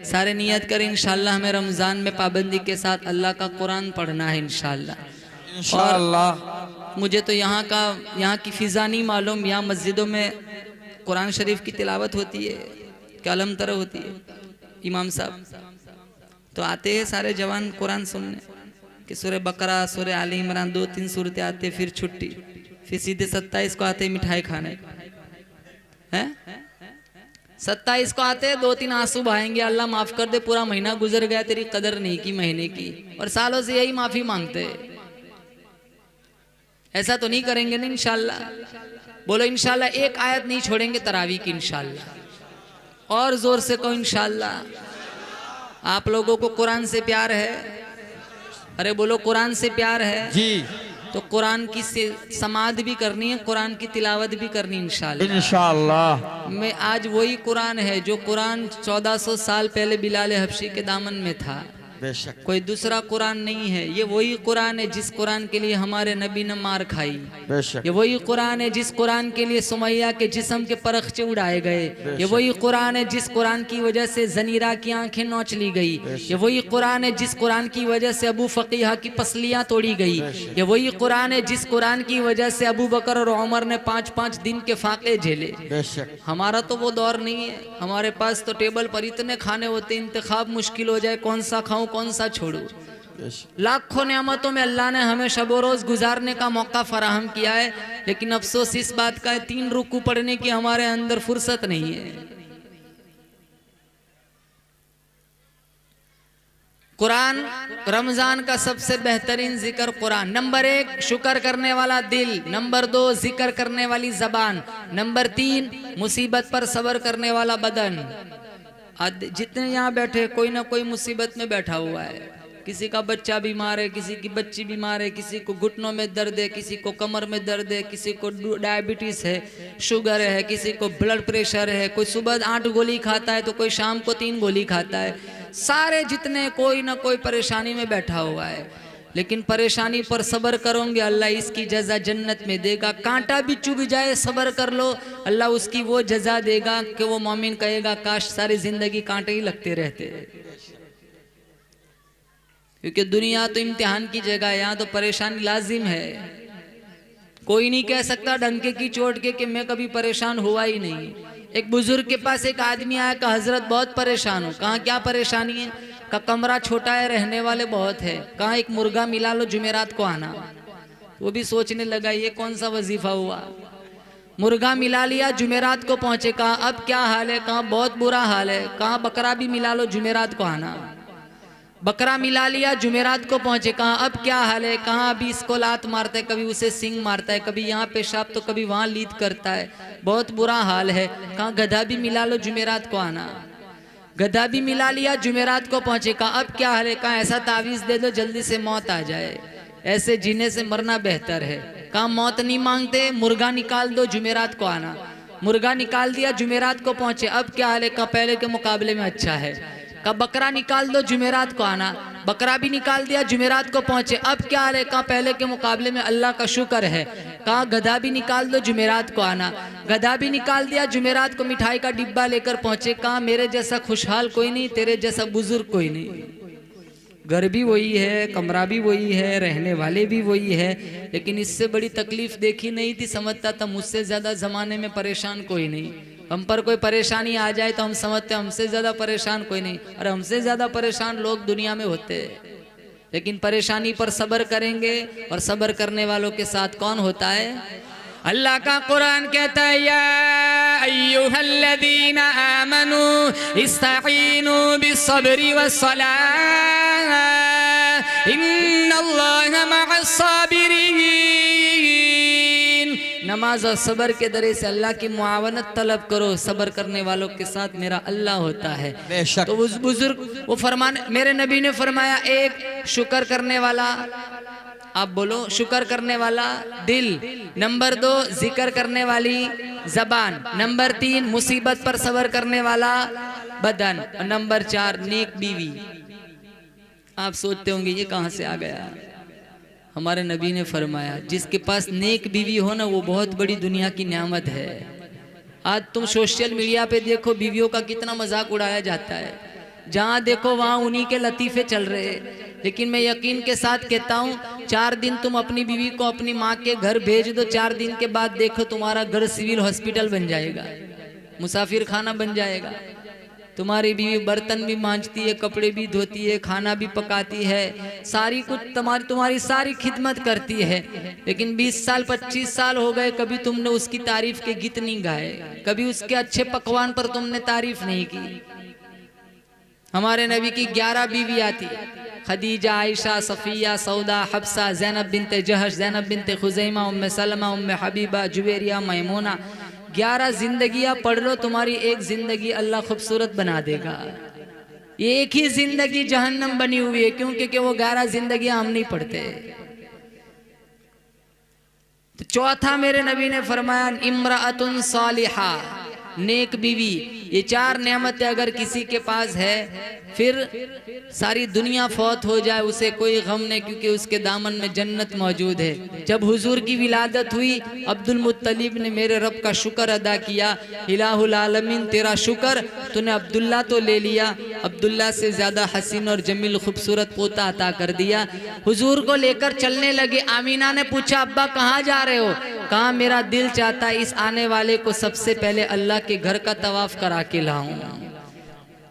सारे नियत करें इंशाल्लाह हमें रमज़ान में पाबंदी के साथ अल्लाह का कुरान पढ़ना है इंशाल्लाह। मुझे तो यहाँ की फ़िज़ा नहीं मालूम। यहाँ मस्जिदों में कुरान शरीफ की तिलावत होती है, कलम तरह होती है। इमाम साहब तो आते हैं सारे जवान कुरान सुनने कि सूरह बकरा, सूरह आली इमरान 2-3 सूरतें आते, फिर छुट्टी, फिर सीधे 27 को आते मिठाई खाने हैं। 27 को आते 2-3 आंसू बहाएंगे, अल्लाह माफ कर दे, पूरा महीना गुजर गया, तेरी कदर नहीं की महीने की, और सालों से यही माफी मांगते। ऐसा तो नहीं करेंगे ना इंशाल्लाह? बोलो इंशाल्लाह। एक आयत नहीं छोड़ेंगे तरावी की इंशाल्लाह। और जोर से कहो इंशाल्लाह। आप लोगों को कुरान से प्यार है? अरे बोलो कुरान से प्यार है जी। तो कुरान की समाद भी करनी है, कुरान की तिलावत भी करनी इंशाल्लाह। इंशाल्लाह। मैं आज वही कुरान है जो कुरान 1400 साल पहले बिलाल हबशी के दामन में था। बेशक कोई दूसरा कुरान नहीं है। ये वही कुरान है जिस कुरान के लिए हमारे नबी ने मार खाई। बेशक ये वही कुरान है जिस कुरान के लिए सुमैया के जिस्म के परखचे उड़ाए गए। ये वही कुरान है जिस कुरान की वजह से जनीरा की आंखें नोच ली गई। ये वही कुरान है जिस कुरान की वजह से अबू फकीहा की पसलियां तोड़ी गई। ये वही कुरान है जिस कुरान की वजह से अबू बकर और उमर ने 5-5 दिन के फाके झेले। हमारा तो वो दौर नहीं है। हमारे पास तो टेबल पर इतने खाने होते, इंतखाब मुश्किल हो जाए, कौन सा खाऊं कौन सा छोड़ू। लाखों नेमतों में अल्लाह ने हमें शबो रोज गुजारने का मौका फराहम किया है, लेकिन अफसोस इस बात का है 3 रुकू पढ़ने की हमारे अंदर फुर्सत नहीं है। कुरान रमजान का सबसे बेहतरीन जिक्र कुरान। नंबर 1 शुक्र करने वाला दिल, नंबर 2 जिक्र करने वाली जबान, नंबर 3 मुसीबत पर सब्र करने वाला बदन। जितने यहाँ बैठे कोई ना कोई मुसीबत में बैठा हुआ है। किसी का बच्चा बीमार है, किसी की बच्ची बीमार है, किसी को घुटनों में दर्द है, किसी को कमर में दर्द है, किसी को डायबिटीज है, शुगर है, किसी को ब्लड प्रेशर है, कोई सुबह 8 गोली खाता है तो कोई शाम को 3 गोली खाता है। सारे जितने कोई ना कोई परेशानी में बैठा हुआ है, लेकिन परेशानी पर सब्र करोगे अल्लाह इसकी जजा जन्नत में देगा। कांटा भी चुभ जाए सब्र कर लो, अल्लाह उसकी वो जजा देगा कि वो मोमिन कहेगा काश सारी जिंदगी कांटे ही लगते रहते। क्योंकि दुनिया तो इम्तिहान की जगह है, यहाँ तो परेशानी लाजिम है। कोई नहीं कह सकता डंके की चोट के कि मैं कभी परेशान हुआ ही नहीं। एक बुजुर्ग के पास एक आदमी आया, कहा हजरत बहुत परेशान हो। कहा क्या परेशानी है? का कमरा छोटा है, रहने वाले बहुत है। कहा एक मुर्गा मिला लो, जुमेरात को आना। वो भी सोचने लगा ये कौन सा वजीफा हुआ। मुर्गा मिला लिया, जुमेरात को पहुंचे। कहा अब क्या हाल है? कहा बहुत बुरा हाल है। कहा बकरा भी मिला लो, जुमेरात को आना। बकरा मिला लिया, जुमेरात को पहुंचे। कहा अब क्या हाल है? कहा अभी इसको लात मारता है, कभी उसे सिंग मारता है, कभी यहाँ पेशाब तो कभी वहां लीद करता है, बहुत बुरा हाल है। कहा गधा भी मिला लो, जुमेरात को आना। गधा भी मिला लिया, जुमेरात को पहुंचे। कहा अब क्या हाल है? कहा ऐसा तावीज दे दो जल्दी से मौत आ जाए, ऐसे जीने से मरना बेहतर है। कहा मौत नहीं मांगते, मुर्गा निकाल दो, जुमेरात को आना। मुर्गा निकाल दिया, जुमेरात को पहुंचे। अब क्या हाल है? कहा पहले के मुकाबले में अच्छा है। कहा बकरा निकाल दो, जुमेरात को आना। बकरा भी निकाल दिया, जुमेरात को पहुंचे। अब क्या हाल है? कहा पहले के मुकाबले में अल्लाह का शुक्र है। कहा गधा भी निकाल दो, जुमेरात को आना। गधा भी निकाल दिया, जुमेरात को मिठाई का डिब्बा लेकर पहुंचे। कहा मेरे जैसा खुशहाल कोई नहीं, तेरे जैसा बुजुर्ग कोई नहीं। घर भी वही है, कमरा भी वही है, रहने वाले भी वही है, लेकिन इससे बड़ी तकलीफ देखी नहीं थी। समझता था मुझसे ज्यादा जमाने में परेशान कोई नहीं। हम पर कोई परेशानी आ जाए तो हम समझते हमसे ज्यादा परेशान कोई नहीं। और हमसे ज्यादा परेशान लोग दुनिया में होते हैं, लेकिन परेशानी पर सब्र करेंगे। और सब्र करने वालों के साथ कौन होता है? अल्लाह का कुरान कहता है या अय्युहल्लज़ीना आमनू इस्तईनू बिस्सब्रि वस्सलाह इन्नल्लाहा मअस्साबिरीन। नमाज और सब्र के दरे से अल्लाह की मुआवनत तलब करो। सब्र करने वालों के साथ मेरा अल्लाह होता है। तो उस बुजुर्ग वो फरमान मेरे नबी ने फरमाया, एक शुक्र करने वाला, आप बोलो शुक्र करने वाला दिल, नंबर 2 जिक्र करने वाली जबान, नंबर 3 मुसीबत पर सब्र करने वाला बदन, और नंबर 4 नेक बीवी। आप सोचते होंगे ये कहाँ से आ गया? हमारे नबी ने फरमाया जिसके पास नेक बीवी हो ना, वो बहुत बड़ी दुनिया की नेमत है। आज तुम सोशल मीडिया पे देखो बीवियों का कितना मजाक उड़ाया जाता है। जहाँ देखो वहाँ उन्हीं के लतीफ़े चल रहे हैं। लेकिन मैं यकीन के साथ कहता हूँ 4 दिन तुम अपनी बीवी को अपनी माँ के घर भेज दो, 4 दिन के बाद देखो तुम्हारा घर सिविल हॉस्पिटल बन जाएगा, मुसाफिर खाना बन जाएगा। तुम्हारी बीवी बर्तन भी मांजती है, कपड़े भी धोती है, खाना भी पकाती है, सारी कुछ तुम्हारी सारी खिदमत करती है। लेकिन 20 साल 25 साल हो गए, कभी तुमने उसकी तारीफ के गीत नहीं गाए, कभी उसके अच्छे पकवान पर तुमने तारीफ नहीं की। हमारे नबी की 11 बीवियाँ थी, खदीजा, आयशा, सफ़िया, सौदा, हफ्सा, ज़ैनब बिनते जहश, ज़ैनब बिनते खुज़ैमा, उम्मे सलमा, उम्मे हबीबा, जुवेरिया, मैमूना। 11 जिंदगियां पढ़ लो, तुम्हारी एक जिंदगी अल्लाह खूबसूरत बना देगा। ये एक ही जिंदगी जहन्नम बनी हुई है, क्योंकि वो 11 जिंदगियां हम नहीं पढ़ते। तो चौथा मेरे नबी ने फरमाया इम्राअतुन सालिहा, नेक बीवी। ये 4 नेमतें अगर किसी के पास है, फिर सारी दुनिया फौत हो जाए उसे कोई गम नहीं, क्योंकि उसके दामन में जन्नत मौजूद है। जब हुजूर की विलादत हुई, अब्दुल मुत्तलिब ने मेरे रब का शुक्र अदा किया, इलाहुल आलमीन तेरा शुक्र, तूने अब्दुल्ला तो ले लिया, अब्दुल्ला से ज़्यादा हसीन और जमील खूबसूरत पोता अता कर दिया। हुजूर को लेकर चलने लगे। आमीना ने पूछा अब्बा कहाँ जा रहे हो? कहा मेरा दिल चाहता है इस आने वाले को सबसे पहले अल्लाह के घर का तवाफ करा के लाऊं।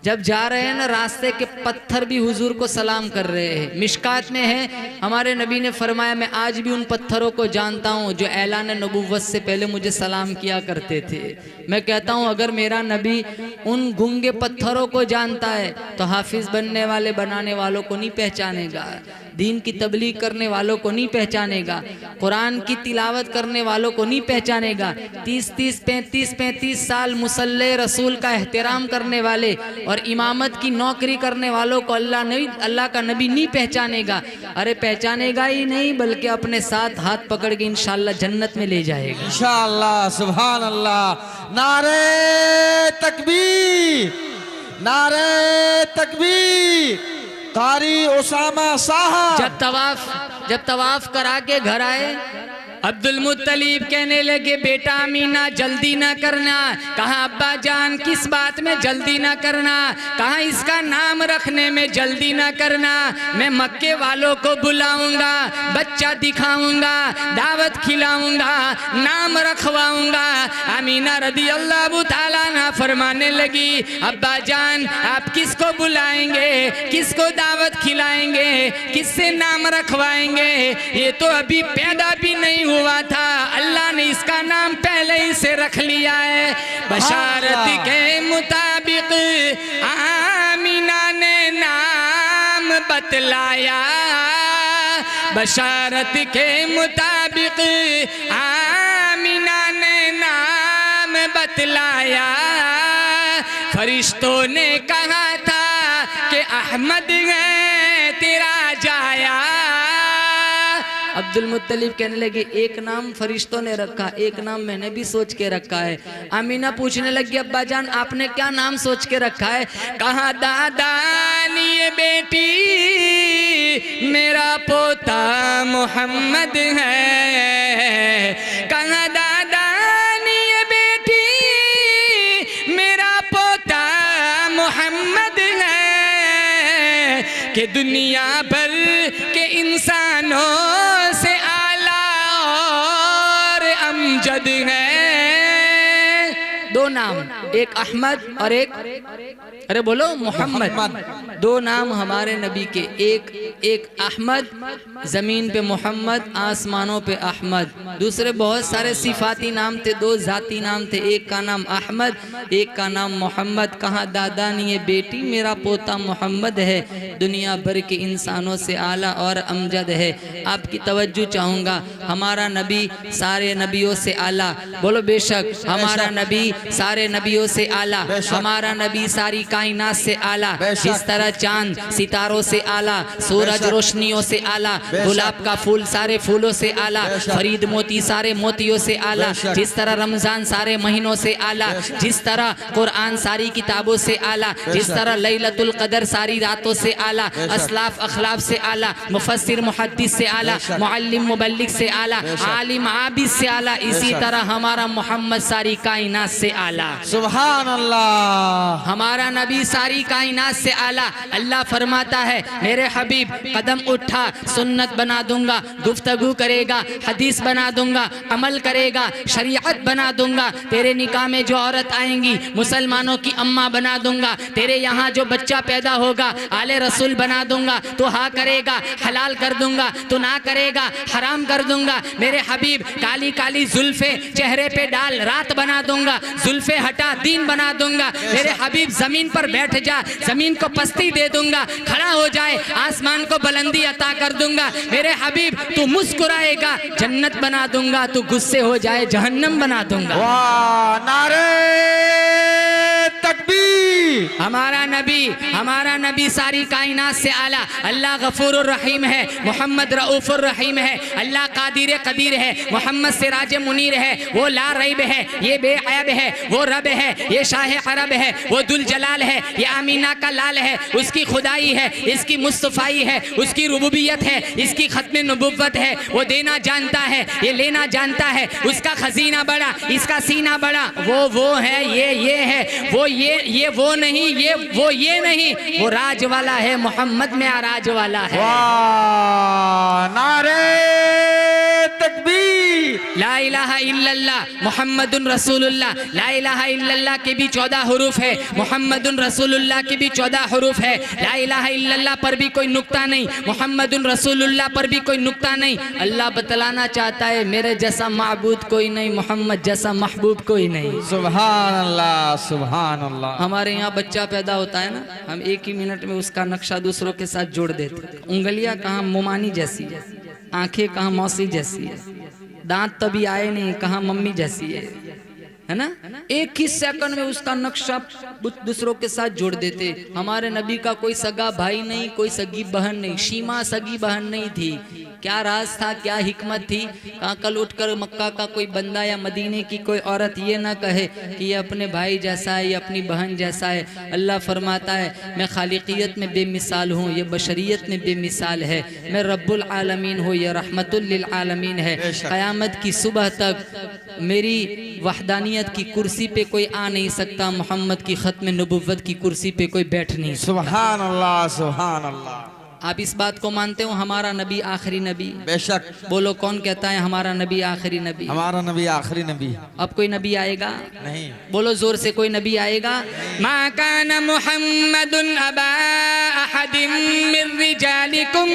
जब जा रहे हैं ना, रास्ते के पत्थर भी हुजूर को सलाम कर रहे हैं। मिशकात में है, हमारे नबी ने फरमाया मैं आज भी उन पत्थरों को जानता हूँ जो ऐलान नबुव्वत से पहले मुझे सलाम किया करते थे। मैं कहता हूँ अगर मेरा नबी उन गूंगे पत्थरों को जानता है तो हाफिज बनने वाले बनाने वालों को नहीं पहचानेगा, दीन की तबलीग करने वालों को नहीं पहचानेगा, कुरान की तिलावत करने वालों को नहीं पहचानेगा। 30-30, 35-35 साल मुसल्ले रसूल का एहतराम करने वाले और इमामत की नौकरी करने वालों को अल्लाह का नबी नहीं पहचानेगा। अरे पहचानेगा ही नहीं, बल्कि अपने साथ हाथ पकड़ के इंशाअल्लाह जन्नत में ले जाएगा इंशाअल्लाह। सुभान अल्लाह। नारे तकबीर, नारे तकबीर। कारी उसामा साहब जब तवाफ करा के घर आए, अब्दुल मुत्तलिब कहने लगे बेटा अमीना जल्दी ना करना। कहा अब्बा जान किस बात में जल्दी ना करना? कहा इसका नाम रखने में जल्दी ना करना, मैं मक्के वालों को बुलाऊंगा, बच्चा दिखाऊंगा, दावत खिलाऊंगा, नाम रखवाऊंगा। अमीना रदी अल्लाह ताला ना फरमाने लगी अब्बा जान आप किसको बुलाएंगे, किसको दावत खिलाएंगे, किससे नाम रखवाएंगे? ये तो अभी पैदा भी नहीं हुआ था, अल्लाह ने इसका नाम पहले ही से रख लिया है। बशारत के मुताबिक आमीना ने नाम बतलाया, बशारत के मुताबिक आमीना ने नाम बतलाया। फरिश्तों ने कहा था कि अहमद है तेरा जाया। अब्दुल मुत्तलिब कहने लगे एक नाम फरिश्तों ने रखा, एक नाम मैंने भी सोच के रखा है। आमीना पूछने लगी अब्बा जान आपने क्या नाम सोच के रखा है? कहा दादा ये बेटी मेरा पोता मोहम्मद है। कहा दादा ये बेटी मेरा पोता मोहम्मद है कि दुनिया भर के इंसानों से आला और अमजद है। 2 नाम, एक अहमद और एक अरे बोलो मोहम्मद। 2 नाम हमारे नबी के, एक अहमद, जमीन पे मोहम्मद, आसमानों पे अहमद। दूसरे बहुत सारे सिफाती नाम थे, 2 जाती नाम थे, एक का नाम अहमद, एक का नाम मोहम्मद। कहा दादा ने ये बेटी मेरा पोता मोहम्मद है, दुनिया भर के इंसानों से आला और अमजद है। आपकी तवज्जो चाहूँगा, हमारा नबी सारे नबियों से आला, बोलो बेशक। हमारा नबी सारे नबियों से आला, हमारा नबी सारी कायनात से आला। जिस तरह चांद सितारों से आला, सूरज रोशनियों से आला, गुलाब का फूल सारे फूलों से आला, फरीद मोती सारे मोतियों से आला, जिस तरह रमजान सारे महीनों से आला, जिस तरह कुरान सारी किताबों से आला, जिस तरह लैलतुल कदर सारी रातों से आला, असलाफ अखलाफ से आला, मुफस्सिर मुहद्दिस से आला, मुअल्लिम मुबल्लिग से आला, आलिम आबिद से आला, इसी तरह हमारा मोहम्मद सारी कायनात से आला। सुभान अल्लाह। हमारा नबी सारी कायनात से आला। अल्लाह फरमाता है मेरे हबीब कदम उठा सुन्नत बना दूंगा, गुफ्तगू करेगा हदीस बना दूंगा, अमल करेगा शरीयत बना दूंगा। तेरे निकाह में जो औरत आएंगी मुसलमानों की अम्मा बना दूंगा। तेरे यहाँ जो बच्चा पैदा होगा आले रसूल बना दूंगा। तो हाँ करेगा हलाल कर दूंगा, तो ना करेगा हराम कर दूंगा। मेरे हबीब काली काली जुल्फे चेहरे पे डाल रात बना दूंगा, जुल्फे हटा दीन बना दूंगा। मेरे हबीब जमीन पर बैठ जा, जमीन को पस्ती दे दूंगा, खड़ा हो जाए आसमान को बुलंदी अता कर दूंगा। मेरे हबीब तू मुस्कुराएगा जन्नत बना दूंगा, तू गुस्से हो जाए जहन्नम बना दूंगा। वाह, नारे तकबीर। हमारा नबी सारी कायनात से आला। अल्लाह गफूर रहीम है, मोहम्मद रऊफुर रहीम है। अल्लाह कादिर कदीर है, मोहम्मद सिराज मुनीर है। वो ला रैब है, ये बेअयब है। वो रब है, ये शाह अरब है। वो दुल जलाल है, ये आमीना का लाल है। उसकी खुदाई है, इसकी मुस्तफ़ाई है। उसकी रुबूबियत है, इसकी खत्म नबुव्वत है। वो देना जानता है, ये लेना जानता है। उसका खजीना बड़ा, इसका सीना बड़ा। वो है, ये है। ये वो नहीं, ये नहीं। वो राज वाला है, मोहम्मद में आराज वाला है। वाह, नारे तकबीर। ला इलाहा इल्लल्लाह मुहम्मदुन रसूलुल्लाह। ला इलाहा इल्लल्लाह के भी 14 हुरूफ है, मुहम्मदुन रसूलुल्लाह के भी 14 हुरूफ है। ला इलाहा इल्लल्लाह पर भी कोई नुक्ता नहीं, मुहम्मदुन रसूलुल्लाह पर भी कोई नुक्ता नहीं। अल्लाह बतलाना चाहता है मेरे जैसा माबूद कोई नहीं, मोहम्मद जैसा महबूब कोई नहीं। सुभान अल्लाह, सुभान अल्लाह। हमारे यहाँ बच्चा पैदा होता है ना, हम एक ही मिनट में उसका नक्शा दूसरों के साथ जोड़ देते। उंगलियां कहाँ मोमानी जैसी है, आंखें कहाँ मौसी जैसी है, दांत तभी आए नहीं कहाँ मम्मी जैसी है ना। एक ही सेकंड में उसका नक्शा दूसरों के साथ जोड़ देते। हमारे नबी का कोई सगा भाई नहीं, कोई सगी बहन नहीं। शीमा सगी बहन नहीं थी। क्या राज था, क्या हिकमत थी। कहाँ कल उठकर मक्का का कोई बंदा या मदीने की कोई औरत ये ना कहे कि ये अपने भाई जैसा है, ये अपनी बहन जैसा है। अल्लाह फरमाता है मैं खालिकियत में बेमिसाल हूँ, ये बशरियत में बेमिसाल है। मैं रब्बुल आलमीन हूँ, ये रहमतुल लिल आलमीन है। क़यामत की सुबह तक मेरी वहदानियत की कुर्सी पे कोई आ नहीं सकता, मोहम्मद की खत्म नबुव्वत की कुर्सी पे कोई बैठ नहीं सकता। सुभान अल्लाह, सुभान अल्लाह। आप इस बात को मानते हो हमारा नबी आखिरी नबी? बेशक। बोलो कौन कहता है हमारा नबी आखिरी नबी? हमारा नबी आखिरी नबी। अब कोई नबी आएगा? नहीं। बोलो जोर से, कोई नबी आएगा? मा काना मुहम्मदुन अबा अहदिम मिन रिजालिकुम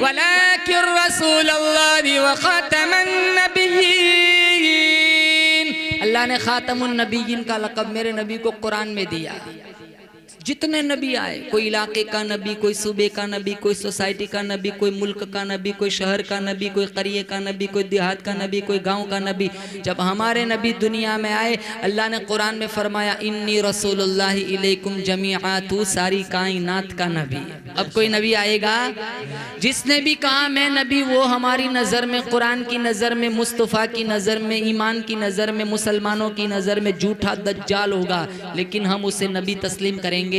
वलाकिन रसूलुल्लाहि व खातमन नबिय्यीन। अल्लाह ने खातमुन नबिय्यीन का लक़ब मेरे नबी को कुरान में दिया। जितने नबी आए, कोई इलाके का नबी, कोई सूबे का नबी, कोई सोसाइटी का नबी, कोई मुल्क का नबी, कोई शहर का नबी, कोई करिए का नबी, कोई देहात का नबी, कोई गांव का नबी। जब हमारे नबी दुनिया में आए अल्लाह ने कुरान में फरमाया इन्नी रसूलुल्लाहि इलैकुम जमीआ, तू सारी कायनात का नबी। अब कोई नबी आएगा? जिसने भी कहा मैं नबी, वो हमारी नज़र में, कुरान की नज़र में, मुस्तफ़ा की नज़र में, ईमान की नज़र में, मुसलमानों की नज़र में झूठा दज्जाल होगा। लेकिन हम उसे नबी तस्लीम करेंगे?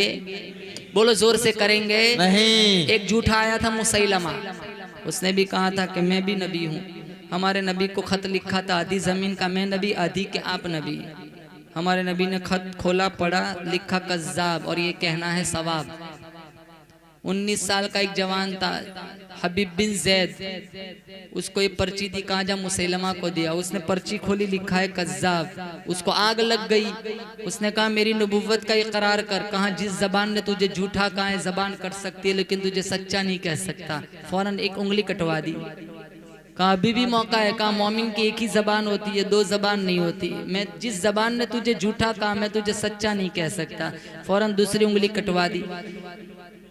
बोलो जोर से, करेंगे? नहीं। एक झूठा आया था मुसैलमा, उसने भी कहा था कि मैं भी नबी हूँ। हमारे नबी को खत लिखा था आधी ज़मीन का, मैं नबी आधी के आप नबी। हमारे नबी ने खत खोला, पढ़ा, लिखा कज़्ज़ाब और ये कहना है सवाब। 19 साल का एक जवान था हबीब बिन जैद, उसको ये पर्ची दी, कहा जा मुसैलमा को दिया। उसने पर्ची खोली, लिखा है कज़्ज़ाब। उसको आग लग गई। उसने कहा मेरी नबुव्वत का इकरार कर। कहा जिस जबान ने तुझे झूठा कहा है जबान कट सकती है, लेकिन तुझे सच्चा नहीं कह सकता। फौरन एक उंगली कटवा दी। कहा अभी भी मौका है। कहा मोमिन की एक ही जबान होती है, 2 जबान नहीं होती। मैं जिस जबान ने तुझे झूठा कहा मैं तुझे सच्चा नहीं कह सकता। फौरन दूसरी उंगली कटवा दी।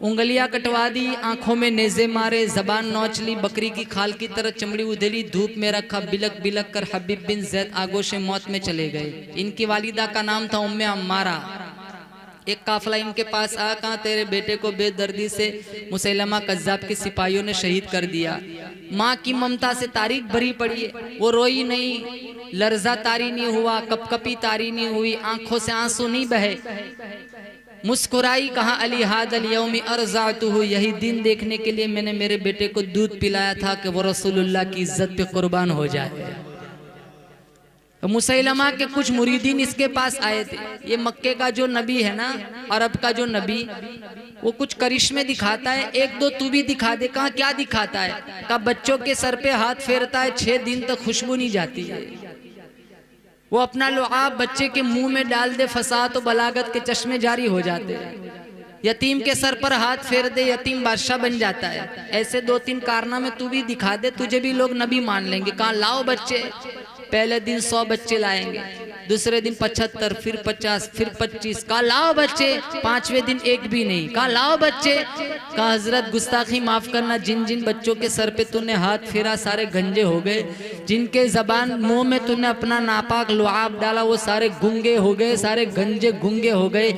उंगलियां कटवा दी, आंखों में नेज़े मारे, जबान नोच ली, बकरी की खाल की तरह चमड़ी उधेली, धूप में रखा, बिलक बिलक कर हबीब बिन जैद आगोशे मौत में चले गए। इनकी वालिदा का नाम था उम्मे अम्मारा। एक काफिला इनके पास आया, कहा तेरे बेटे को बेदर्दी से मुसैलमा कज़्ज़ाब के सिपाहियों ने शहीद कर दिया। माँ की ममता से तारीख भरी पड़ी है, वो रोई नहीं, लर्जा तारी नहीं हुआ, कपकपी तारी नहीं हुई, आंखों से आंसू नहीं बहे, मुस्कुराई। कहा अली हादल यौमी अर्ज़अतुहु, यही दिन देखने के लिए मैंने मेरे बेटे को दूध पिलाया था कि वो रसूलुल्लाह की इज्जत पे कुर्बान हो जाए। तो मुसैलमा के कुछ मुरीदीन इसके पास आए थे। ये मक्के का जो नबी है ना, अरब का जो नबी, वो कुछ करिश्मे दिखाता है, एक दो तू भी दिखा दे। कहा क्या दिखाता है? कहा बच्चों के सर पे हाथ फेरता है, 6 दिन तक खुशबू नहीं जाती है। वो अपना लुआब बच्चे के मुंह में डाल दे, फसाद तो बलागत के चश्मे जारी हो जाते हैं। यतीम के सर पर हाथ फेर दे, यतीम बादशाह बन जाता है। ऐसे 2-3 कारनामे तू भी दिखा दे, तुझे भी लोग नबी मान लेंगे। कहा लाओ बच्चे। पहले दिन 100 बच्चे लाएंगे, दूसरे दिन 75, फिर 50, फिर 25। कहा लाओ बच्चे। 5वें दिन एक भी नहीं। कहा लाओ बच्चे। कहा हजरत गुस्ताखी माफ करना, जिन जिन बच्चों के सर पे तूने हाथ फेरा सारे गंजे हो गए, जिनके जबान मुंह में तूने अपना नापाक लुआब डाला वो सारे गुंगे हो गए, सारे गंजे गुंगे हो गए।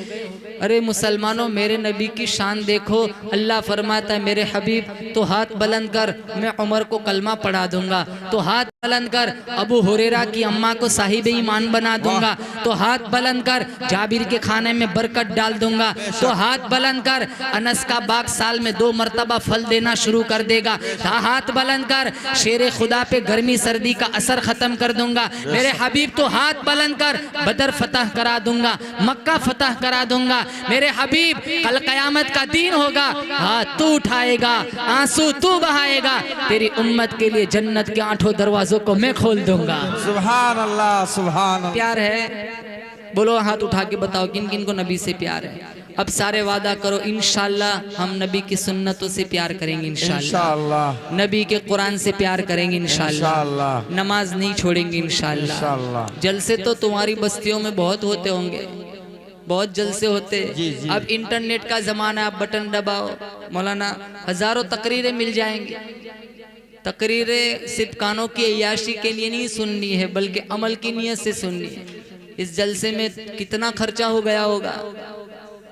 अरे मुसलमानों, मेरे नबी की शान देखो। अल्लाह फरमाता है मेरे हबीब तो हाथ बुलंद कर, मैं उमर को कलमा पढ़ा दूंगा। तो हाथ बुलंद कर, अबू हुरैरा की अम्मा को साहिब ईमान बना दूंगा। तो हाथ बुलंद कर, जाबिर के खाने में बरकत डाल दूंगा। तो हाथ बुलंद कर, अनस का बाग साल में 2 मरतबा फल देना शुरू कर देगा। हाथ बुलंद कर, शेर खुदा पे गर्मी सर्दी का असर खत्म कर दूंगा। मेरे हबीब तो हाथ बुलंद कर, बदर फतह करा दूंगा, मक्का फतह करा दूंगा। मेरे हबीब कल कयामत का दिन होगा, हाथ तू उठाएगा, आंसू तू बहाएगा, तेरी उम्मत के लिए जन्नत के 8 दरवाजों को मैं खोल दूंगा। सुभान अल्लाह, सुभान अल्लाह। प्यार है? बोलो हाथ उठा के बताओ किन किन को नबी से प्यार है। अब सारे वादा करो, इंशाल्लाह हम नबी की सुन्नतों से प्यार करेंगे, इंशाल्लाह नबी के कुरान से प्यार करेंगे, इंशाल्लाह नमाज नहीं छोड़ेंगे, इंशाल्लाह। जलसे तो तुम्हारी बस्तियों में बहुत होते होंगे, बहुत जलसे होते। अब इंटरनेट का जमाना, आप बटन दबाओ, मौलाना हजारों तकरीरें मिल जाएंगी। तकरीरें सिर्फ कानों की अय्याशी के लिए नहीं सुननी है, बल्कि अमल की नीयत से सुननी है। इस जलसे में कितना खर्चा हो गया होगा,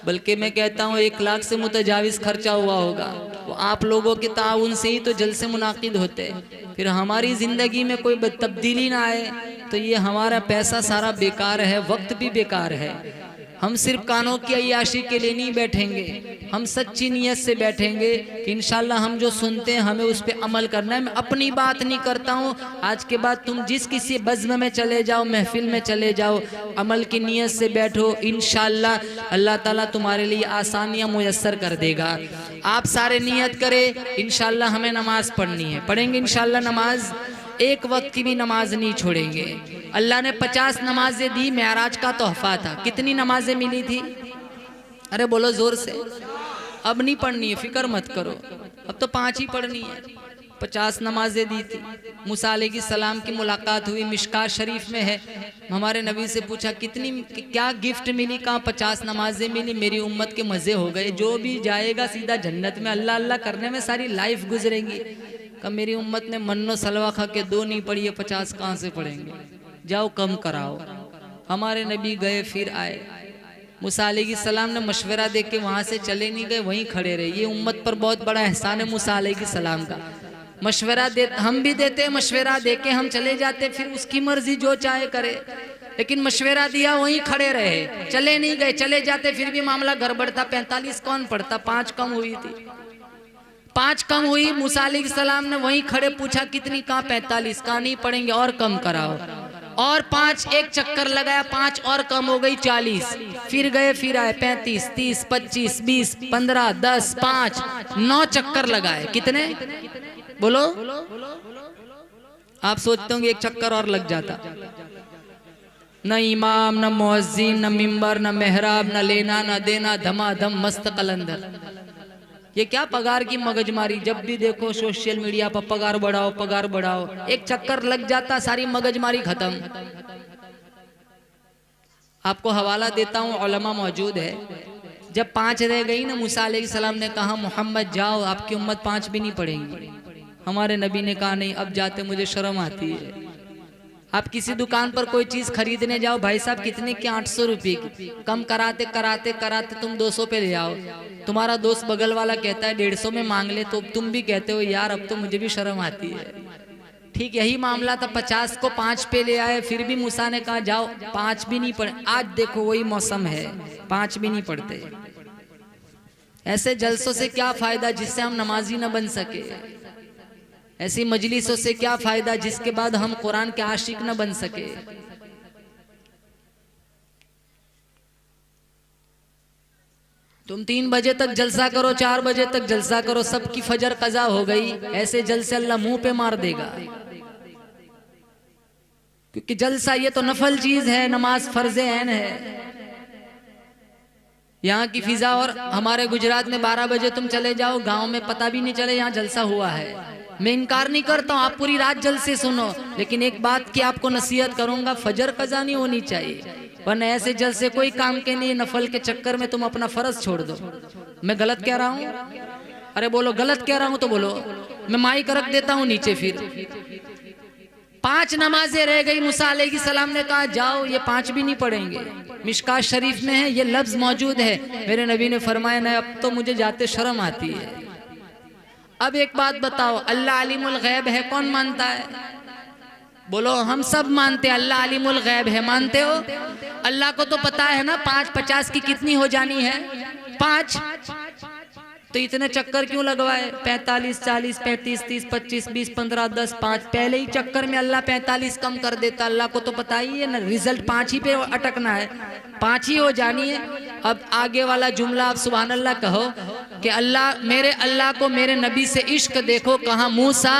बल्कि मैं कहता हूँ 1 लाख से मुतजाविज खर्चा हुआ होगा। वो आप लोगों के ताउन से ही तो जलसे मुनाकिद होते। फिर हमारी जिंदगी में कोई तब्दीली ना आए तो ये हमारा पैसा सारा बेकार है, वक्त भी बेकार है। हम सिर्फ कानों की अय्याशी के लिए नहीं बैठेंगे, हम सच्ची नीयत से बैठेंगे कि इंशाल्लाह हम जो सुनते हैं हमें उस पर अमल करना है। मैं अपनी बात नहीं करता हूँ, आज के बाद तुम जिस किसी बज़्म में चले जाओ, महफिल में चले जाओ, अमल की नीयत से बैठो, इंशाल्लाह अल्लाह ताला तुम्हारे लिए आसानियाँ मुयस्सर कर देगा। आप सारे नियत करें, इंशाल्लाह हमें नमाज पढ़नी है, पढ़ेंगे इंशाल्लाह नमाज, 1 वक्त की भी नमाज नहीं छोड़ेंगे। अल्लाह ने 50 नमाजें दी, मेराज का तोहफा था। कितनी नमाजें मिली थी? अरे बोलो जोर से। अब नहीं पढ़नी है, फिक्र मत करो, अब तो 5 ही पढ़नी है। 50 नमाजें दी थी। मूसा अलैहिस्सलाम की मुलाकात हुई, मिशकात शरीफ में है। हमारे नबी से पूछा कितनी क्या गिफ्ट मिली? कहाँ 50 नमाजें मिली। मेरी उम्मत के मज़े हो गए, जो भी जाएगा सीधा जन्नत में, अल्लाह अल्लाह करने में सारी लाइफ गुजरेंगी। कब मेरी उम्मत ने मन्नो सलवा खा के 2 नहीं पढ़ी है, 50 कहाँ से पढ़ेंगे? जाओ कम कराओ। हमारे नबी गए, फिर आए। मूसा अलैहिस्सलाम ने मशवरा दे के वहाँ से चले नहीं गए, वहीं खड़े रहे। ये उम्मत पर बहुत बड़ा एहसान है मूसा अलैहिस्सलाम का। मशवरा दे, हम भी देते, मशवरा दे के हम चले जाते, फिर उसकी मर्जी जो चाहे करे। लेकिन मशवरा दिया, वहीं खड़े रहे, चले नहीं गए। चले जाते फिर भी मामला गड़बड़ था। 45 कौन पढ़ता? 5 कम हुई थी, 5 कम हुई। मूसा अलैहिस्सलाम ने वहीं खड़े पूछा कितनी? कहाँ 45। कहाँ नहीं पढ़ेंगे, और कम कराओ। और 5 एक चक्कर लगाया, 5 और कम हो गई 40। फिर गए, फिर आए 35, 30, 25, 20, 15, 10, 5, 9 चक्कर लगाए। कितने बोलो? आप सोचते होंगे 1 चक्कर और लग जाता। न इमाम, न मुअज्जिन, न मिंबर, न मेहराब, न लेना न देना, धमाधम मस्त कलंदर। ये क्या पगार की मगजमारी? जब भी देखो सोशल मीडिया पर पगार बढ़ाओ, पगार बढ़ाओ। 1 चक्कर लग जाता, सारी मगजमारी खत्म। आपको हवाला देता हूँ, उलमा मौजूद है। जब 5 रह गई ना, मूसा अलैहिस्सलाम ने कहा मोहम्मद जाओ, आपकी उम्मत 5 भी नहीं पढ़ेंगी। हमारे नबी ने कहा नहीं, अब जाते मुझे शर्म आती है। आप किसी दुकान पर कोई चीज खरीदने जाओ, भाई साहब कितने की? 800 रुपये की। कम कराते कराते कराते तुम 200 पे ले आओ। तुम्हारा दोस्त बगल वाला कहता है 150 में मांग ले, तो तुम भी कहते हो यार अब तो मुझे भी शर्म आती है। ठीक यही मामला था। 50 को 5 पे ले आए, फिर भी मूसा ने कहा जाओ, 5 भी नहीं पढ़े। आज देखो वही मौसम है, 5 भी नहीं पढ़ते। ऐसे जलसों से क्या फायदा जिससे हम नमाजी न बन सके? ऐसी मजलिसों से क्या फायदा जिसके बाद हम कुरान के आशिक न बन सके? तुम 3 बजे तक जलसा करो, 4 बजे तक जलसा करो, सबकी फजर कज़ा हो गई, ऐसे जल से अल्लाह मुंह पे मार देगा। क्योंकि जलसा ये तो नफल चीज है, नमाज फर्ज ऐन है। यहाँ की फिजा और हमारे गुजरात में 12 बजे तुम चले जाओ, गांव में पता भी नहीं चले यहाँ जलसा हुआ है। मैं इनकार नहीं करता हूँ, आप पूरी रात जलसे सुनो, लेकिन एक बात की आपको नसीहत करूंगा, फजर कज़ा नहीं होनी चाहिए, वरना ऐसे जलसे कोई काम के नहीं, नफल के चक्कर में तुम अपना फर्ज छोड़ दो। मैं गलत कह रहा हूँ? अरे बोलो गलत कह रहा हूँ तो बोलो, मैं माइक रख देता हूँ नीचे। फिर 5 नमाजें रह गई, मूसा अलैहिस्सलाम ने कहा जाओ, ये 5 भी नहीं पढ़ेंगे। मिशकात शरीफ में है, ये लफ्ज मौजूद है, मेरे नबी ने फरमाया ना अब तो मुझे जाते शर्म आती है। अब एक बात बताओ, अल्लाह अलीमुल गैब है, कौन मानता है? बोलो हम सब मानते हैं अल्लाह अलीमुल गैब है, मानते हो? अल्लाह को तो पता है ना 5 50 की कितनी हो जानी है, 5। तो इतने चक्कर क्यों लगवाए? 45 40 35 30 25 20 15 10 5, पहले ही चक्कर में अल्लाह 45 कम कर देता। अल्लाह को तो पता ही है ना, रिजल्ट 5 ही पे अटकना है, 5 ही हो जानी है। अब आगे वाला जुमला आप सुभान अल्लाह कहो कि अल्लाह को मेरे नबी से इश्क देखो, कहा मूसा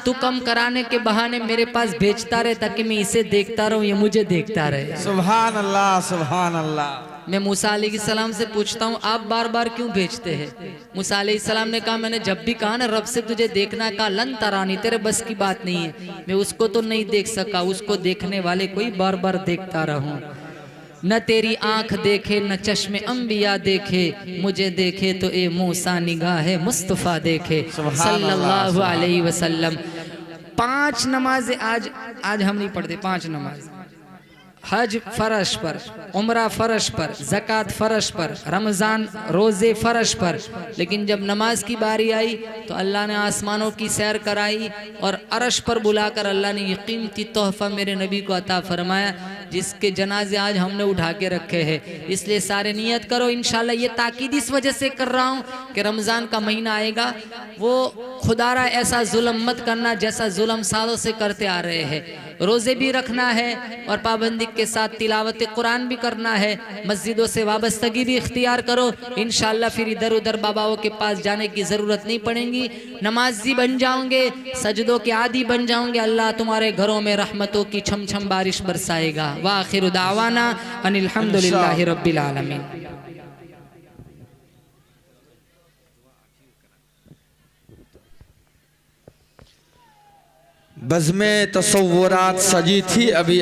तू कम कराने के बहाने मेरे पास भेजता रहे ताकि मैं इसे देखता रहूं, ये मुझे देखता रहे। सुभान अल्लाह, सुभान अल्लाह। मैं मूसा अलैहिस्सलाम से पूछता हूँ आप बार बार क्यों भेजते हैं? मूसा अलैहिस्सलाम ने कहा मैंने जब भी कहा ना रब से तुझे देखना, कहा लन तरानी, तेरे बस की बात नहीं है, मैं उसको तो नहीं देख सका, उसको देखने वाले कोई बार बार देखता रहूं। न तेरी आंख देखे न चश्मे अंबिया देखे, मुझे देखे तो ए मूसा निगाह मुस्तफ़ा देखे सल्लल्लाहु अलैहि वसल्लम। 5 नमाजें आज हम नहीं पढ़ते, 5 नमाज। हज फर्श पर, उम्रा फर्श पर, ज़कात फर्श पर, रमज़ान रोज़े फर्श पर, लेकिन जब नमाज की बारी आई तो अल्लाह ने आसमानों की सैर कराई और अर्श पर बुलाकर अल्लाह ने ये कीमती तोहफ़ा मेरे नबी को अता फरमाया, जिसके जनाजे आज हमने उठा के रखे हैं। इसलिए सारे नियत करो इंशाल्लाह। ये ताकीद इस वजह से कर रहा हूँ कि रमज़ान का महीना आएगा, वो खुदारा ऐसा जुल्म मत करना जैसा जुल्म सालों से करते आ रहे हैं। रोज़े भी रखना है और पाबंदी के साथ तिलावत कुरान भी करना है, मस्जिदों से वाबस्तगी भी इख्तियार करो इंशाल्लाह। फिर इधर उधर बाबाओं के पास जाने की ज़रूरत नहीं पड़ेगी, नमाजी बन जाओगे, सजदों के आदी बन जाओगे, अल्लाह तुम्हारे घरों में रहमतों की छम छम बारिश बरसाएगा। व आखिरु दावाना अनिल हम्दुलिल्लाहि रब्बिल आलमीन। बज़्मे तसव्वुरात सजी थी अभी।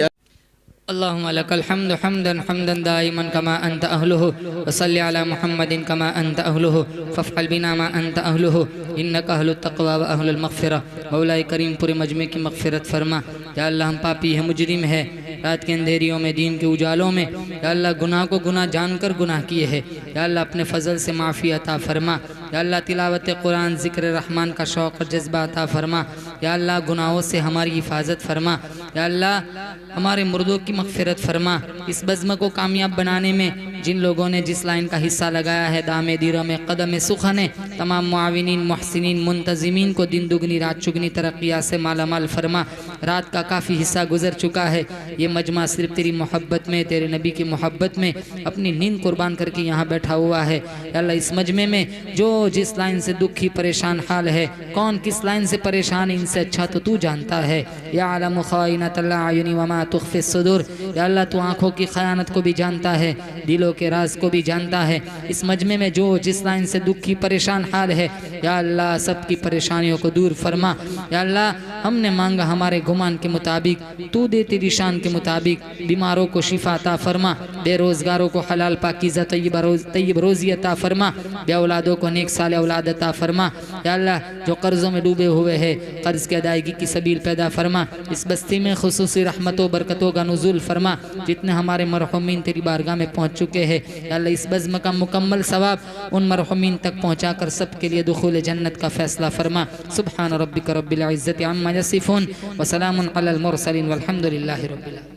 अल्लाहुम्मा लकल हम्दु हम्दन हम्दन दाइमन कमा अंत अहलुहु व सल्लि अला मुहम्मदिन कमा अंत अहलुहु फफ़अल बिना मा अंत अहलुहु इन्नका अहलुत तक़वा व अहलुल मग़फ़िरा। मौला करीम पूरे मजमे की मग़फ़िरत फरमा। या अल्लाह हम पापी है, मुजरिम है, रात के अंधेरियों में दीन के उजालों में या अल्लाह गुनाह को गुनाह जानकर गुनाह किए हैं। या अल्लाह अपने फ़ज़ल से माफ़ी अता फरमा। या अल्लाह तिलावत कुरान ज़िक्र रहमान का शौक़ और जज्बा अता फरमा। या अल्लाह गुनाहों से हमारी हिफाजत फरमा। या अल्लाह हमारे मुर्दों की मग़फ़िरत फरमा। इस बज़्म को कामयाब बनाने में जिन लोगों ने जिस लाइन का हिस्सा लगाया है, दामे दिरमे कदम सुखने, तमाम मुआविनीन मुहसिनीन मुंतज़िमीन को दिन दुगनी रात चुगनी तरक्कियात से माला माल फरमा। रात का काफ़ी हिस्सा गुजर चुका है, ये मजमा सिर्फ तेरी मोहब्बत में, तेरे नबी की मोहब्बत में अपनी नींद कुर्बान करके यहाँ बैठा हुआ है। या अल्लाह इस मजमे में जो जिस लाइन से दुखी परेशान हाल है, कौन किस लाइन से परेशान है, इनसे अच्छा तो तू जानता है। या आलम ख़ाइनतल अयुनि वमा तुख़फ़ी सुदूर। या अल्लाह तू आँखों की ख़यानत को भी जानता है, दिलों के राज को भी जानता है। इस मजमे में जो जिस लाइन से दुखी परेशान हाल है, या अल्लाह सबकी परेशानियों को दूर फरमा। या अल्लाह हमने मांगा हमारे गुमान के मुताबिक, तू दे तेरी शान के मुताबिक। बीमारों को शिफा अता फरमा, बेरोज़गारों को हलाल पाकीज़ा तय्यब रोज़ी अता फरमा, बे औलादों को नेक साले औलाद अता फरमा। या अल्लाह जो कर्ज़ों में डूबे हुए हैं, कर्ज़ की अदायगी की सबील पैदा फरमा। इस बस्ती में खुसूसी रहमतों बरकतों का नुज़ूल फरमा। जितने हमारे मरहुमीन तेरी बारगाह में पहुँच चुके हैं, या अल्लाह इस बज़्म का मुकम्मल सवाब उन मरहुमीन तक पहुँचा कर सब के लिए दुखूल जन्नत का फ़ैसला फरमा। सुब्हान रब्बिक रब्बिल इज़्ज़ति अम्मा यसिफ़ून व सलामुन अलल मुरसलीन वल्हम्दुलिल्लाहि रब्बिल आलमीन।